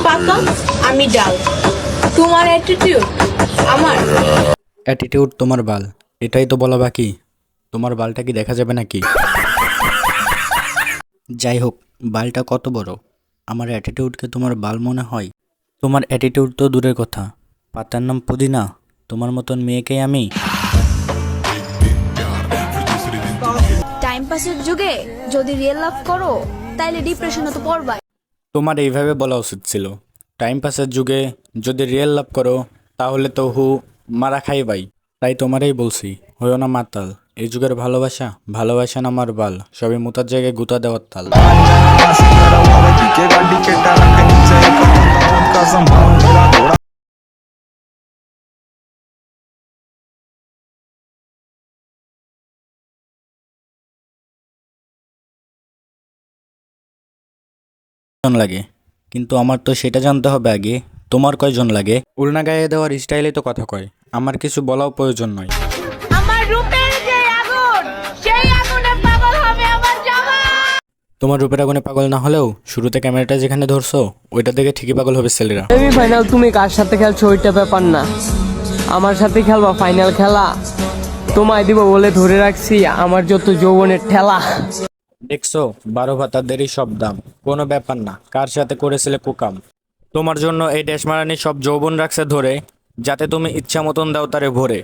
পাতা, আমি ডাল। তোমার অ্যাটিটিউড আমার। অ্যাটিটিউড তোমার বাল, এটাই তো বলা বাকি। তোমার বালটা কি দেখা যাবে নাকি? যাই হোক, বালটা কত বড়, আমার অ্যাটিটিউডকে তোমার বাল মনে হয়? তোমার অ্যাটিটিউড তো দূরের কথা, পাতার নাম পুদিনা। তোমার মতন মেয়েকে আমি। টাইম পাসের যুগে যদি রিয়েল লাভ করো তাইলে ডিপ্রেশনে তো পড়বাই। তোমার এইভাবে বলা উচিত ছিল, টাইম পাসের যুগে যদি রিয়েল লাভ করো তাহলে তো মারা খাইবাই। তাই তোমারই বলছি, হইও না মাতাল। এই যুগের ভালোবাসা, ভালোবাসা না আমার বাল, সবই মুতার জায়গায় গুতা দেওয়ার তাল। লাগে, কিন্তু আমার তো সেটা জানতে হবে আগে, তোমার কয়জন লাগে? উলনা গায়ে দেওয়ার স্টাইলে তো কথা কয়, আমার কিছু বলাও প্রয়োজন নয়। আমার রূপের যে আগুন, সেই আগুনে পাগল হবে আমার জামা। তোমার রূপের আগুনে পাগল না হলেও শুরুতে ক্যামেরাটা যেখানে ধরছো ওইটা দেখে ঠিকই পাগল হবে ছেলেরা। ফাইনাল তুমি কার সাথে খেলছো ওইটা ব্যাপার না, আমার সাথে খেলবা ফাইনাল খেলা। তোমায় দিব বলে ধরে রাখছি আমার যত যৌবনের ঠেলা। দেখছো, 12 ভাতাদেরই সব দাম, কোনো ব্যাপার না কার সাথে করেছিলে কুকাম। তোমার জন্য এই ড্যাশ মারানি সব যৌবন রাখছে ধরে, যাতে তুমি ইচ্ছা মতন দাও তারে ভরে।